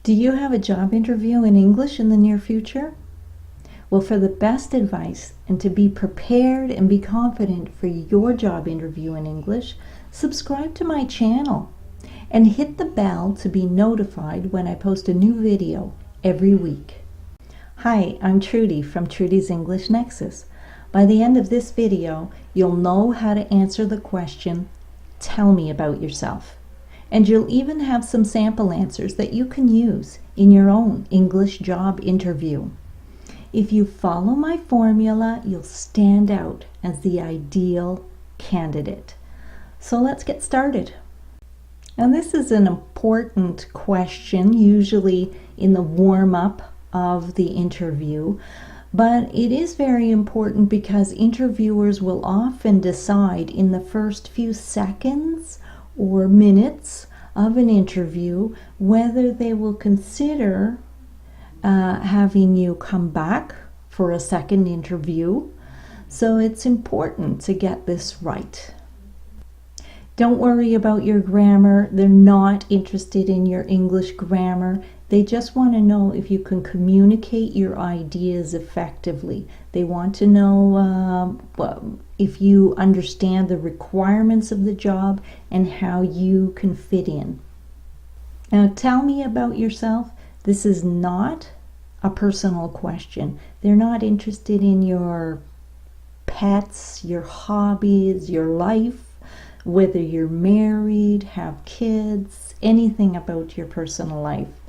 Do you have a job interview in English in the near future? Well, for the best advice and to be prepared and be confident for your job interview in English, subscribe to my channel and hit the bell to be notified when I post a new video every week. Hi, I'm Trudy from Trudy's English Nexus. By the end of this video, you'll know how to answer the question, "Tell me about yourself." And you'll even have some sample answers that you can use in your own English job interview. If you follow my formula, you'll stand out as the ideal candidate. So let's get started. Now this is an important question, usually in the warm-up of the interview, but it is very important because interviewers will often decide in the first few seconds or minutes of an interview whether they will consider having you come back for a second interview. So it's important to get this right. Don't worry about your grammar. They're not interested in your English grammar. They just want to know if you can communicate your ideas effectively. They want to know if you understand the requirements of the job and how you can fit in. Now, tell me about yourself. This is not a personal question. They're not interested in your pets, your hobbies, your life, whether you're married, have kids, anything about your personal life.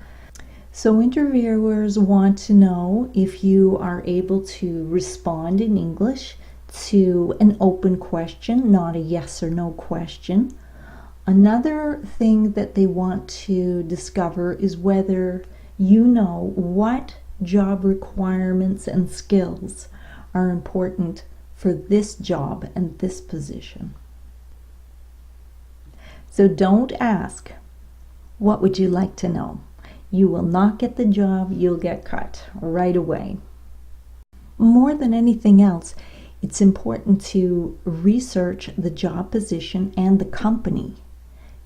So interviewers want to know if you are able to respond in English to an open question, not a yes or no question. Another thing that they want to discover is whether you know what job requirements and skills are important for this job and this position. So don't ask, "What would you like to know?" You will not get the job, you'll get cut right away. More than anything else, it's important to research the job position and the company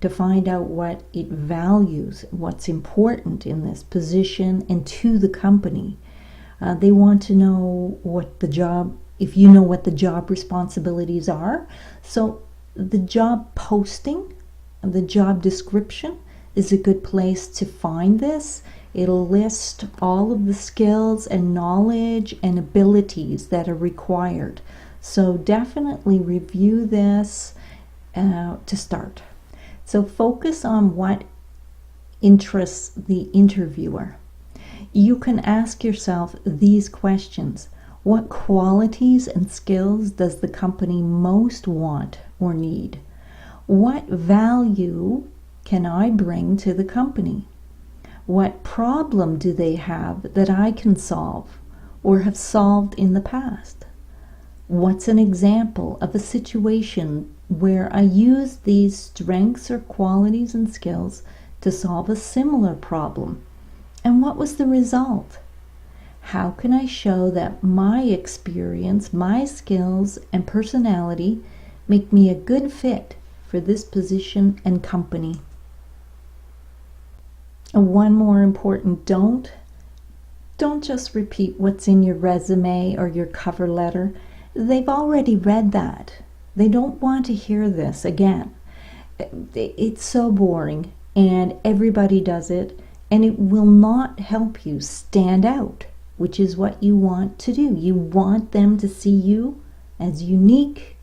to find out what it values, what's important in this position and to the company. They want to know what the job, if you know what the job responsibilities are. So the job posting, the job description is a good place to find this. It'll list all of the skills and knowledge and abilities that are required. So definitely review this to start. So focus on what interests the interviewer. You can ask yourself these questions. What qualities and skills does the company most want or need? What value can I bring to the company? What problem do they have that I can solve or have solved in the past? What's an example of a situation where I used these strengths or qualities and skills to solve a similar problem? And what was the result? How can I show that my experience, my skills, and personality make me a good fit for this position and company? And one more important don't just repeat what's in your resume or your cover letter. They've already read that. They don't want to hear this again. It's so boring and everybody does it, and it will not help you stand out, which is what you want to do. You want them to see you as unique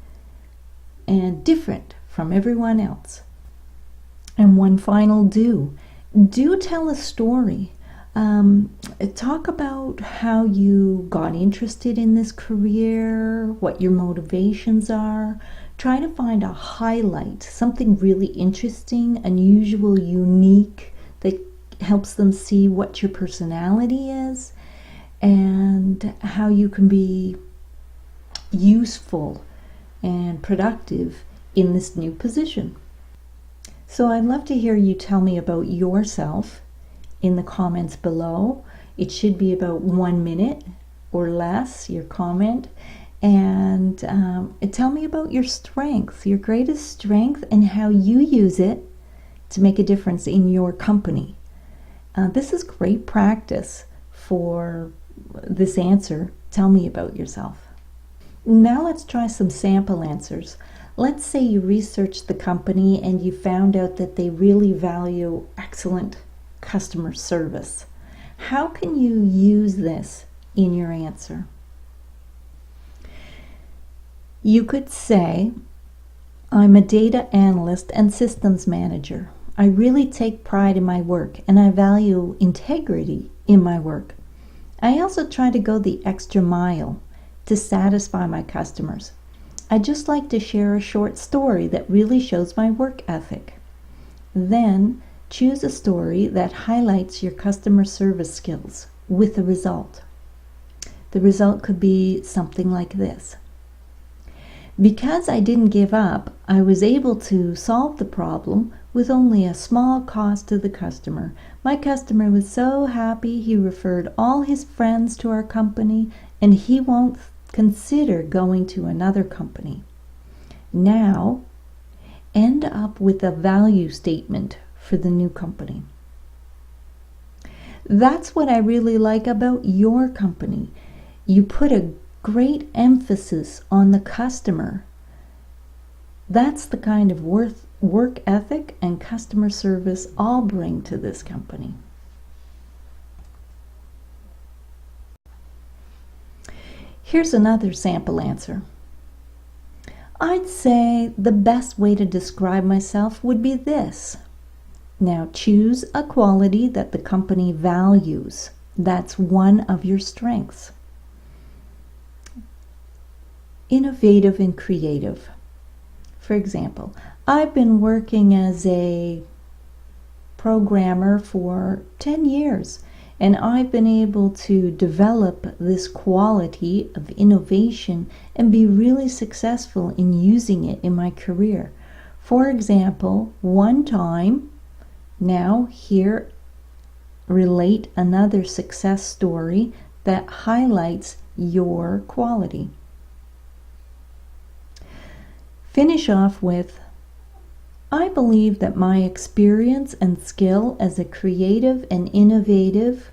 and different from everyone else. And one final do tell a story. Talk about how you got interested in this career, what your motivations are. Try to find a highlight, something really interesting, unusual, unique, that helps them see what your personality is and how you can be useful and productive in this new position. So I'd love to hear you tell me about yourself in the comments below. It should be about 1 minute or less, your comment. And tell me about your strength, your greatest strength, and how you use it to make a difference in your company. This is great practice for this answer. Tell me about yourself. Now let's try some sample answers. Let's say you researched the company and you found out that they really value excellent customer service. How can you use this in your answer? You could say, I'm a data analyst and systems manager. I really take pride in my work and I value integrity in my work. I also try to go the extra mile to satisfy my customers. I just like to share a short story that really shows my work ethic. Then choose a story that highlights your customer service skills with a result. The result could be something like this. Because I didn't give up, I was able to solve the problem with only a small cost to the customer. My customer was so happy he referred all his friends to our company and he won't consider going to another company. Now, end up with a value statement for the new company. That's what I really like about your company. You put a great emphasis on the customer. That's the kind of work ethic and customer service I'll bring to this company. Here's another sample answer. I'd say the best way to describe myself would be this. Now choose a quality that the company values. That's one of your strengths. Innovative and creative. For example, I've been working as a programmer for 10 years and I've been able to develop this quality of innovation and be really successful in using it in my career. For example, one time, now here relate another success story that highlights your quality. Finish off with, I believe that my experience and skill as a creative and innovative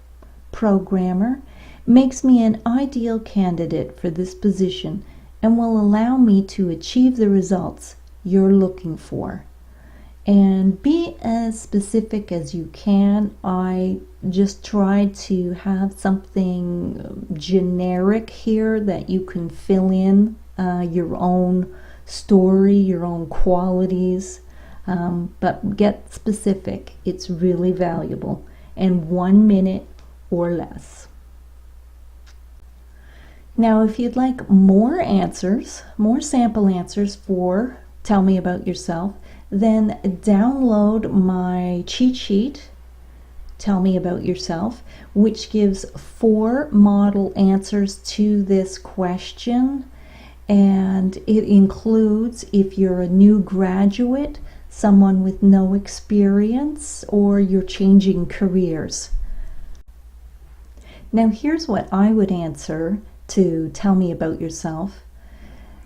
programmer makes me an ideal candidate for this position and will allow me to achieve the results you're looking for. And be as specific as you can. I just tried to have something generic here that you can fill in your own story, your own qualities, but get specific. It's really valuable, and 1 minute or less. Now, if you'd like more answers, more sample answers for Tell Me About Yourself, then download my cheat sheet, Tell Me About Yourself, which gives 4 model answers to this question. And it includes if you're a new graduate, someone with no experience, or you're changing careers. Now here's what I would answer to Tell Me About Yourself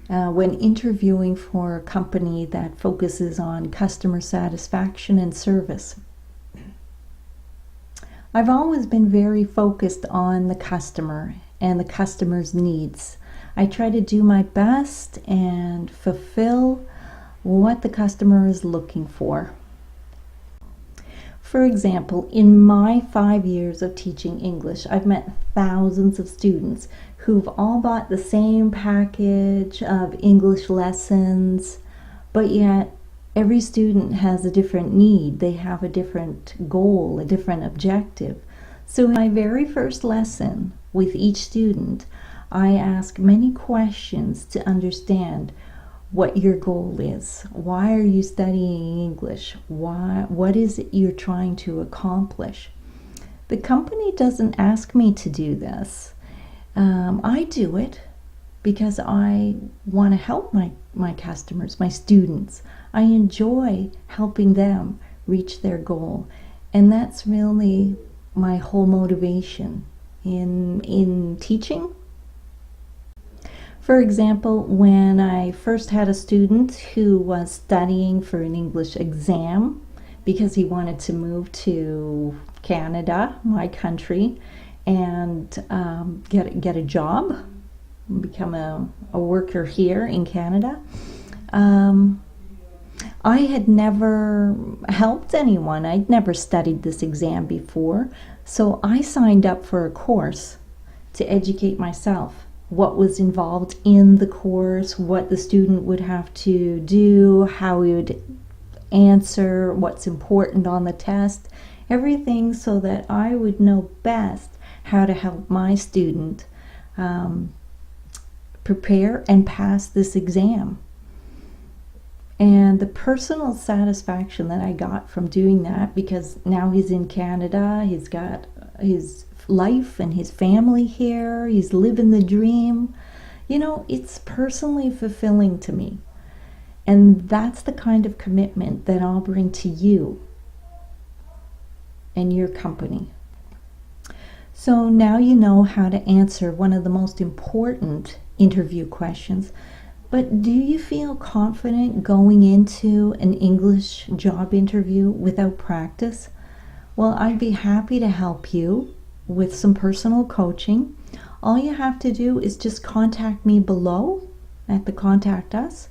when interviewing for a company that focuses on customer satisfaction and service. I've always been very focused on the customer and the customer's needs. I try to do my best and fulfill what the customer is looking for. For example, in my 5 years of teaching English, I've met thousands of students who've all bought the same package of English lessons, but yet every student has a different need. They have a different goal, a different objective. So in my very first lesson with each student, I ask many questions to understand what your goal is. Why are you studying English? What is it you're trying to accomplish? The company doesn't ask me to do this. I do it because I want to help my customers, my students. I enjoy helping them reach their goal. And that's really my whole motivation in teaching. For example, when I first had a student who was studying for an English exam because he wanted to move to Canada, my country, and get a job, become a worker here in Canada. I had never helped anyone. I'd never studied this exam before, so I signed up for a course to educate myself. What was involved in the course, what the student would have to do, how he would answer, what's important on the test, everything so that I would know best how to help my student prepare and pass this exam. And the personal satisfaction that I got from doing that, because now he's in Canada, he's got his life and his family here, he's living the dream, you know, it's personally fulfilling to me. And that's the kind of commitment that I'll bring to you and your company. So now you know how to answer one of the most important interview questions. But do you feel confident going into an English job interview without practice? Well, I'd be happy to help you with some personal coaching. All you have to do is just contact me below at the Contact Us,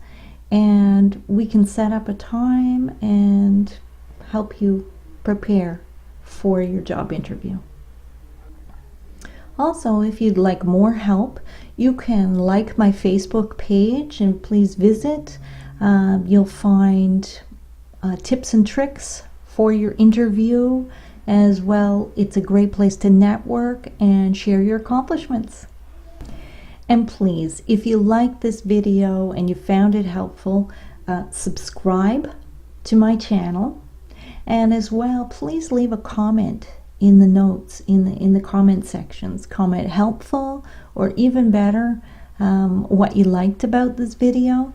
and we can set up a time and help you prepare for your job interview. Also, if you'd like more help, you can like my Facebook page and please visit. You'll find tips and tricks for your interview as well. It's a great place to network and share your accomplishments. And please, if you like this video and you found it helpful, subscribe to my channel, and as well, please leave a comment in the notes, in the comment sections. Comment helpful, or even better, what you liked about this video.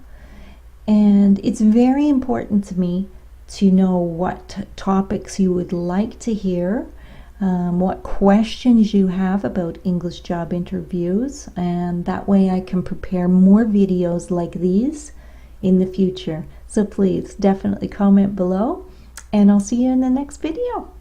And it's very important to me to know what topics you would like to hear, what questions you have about English job interviews, and that way I can prepare more videos like these in the future. So please definitely comment below, and I'll see you in the next video.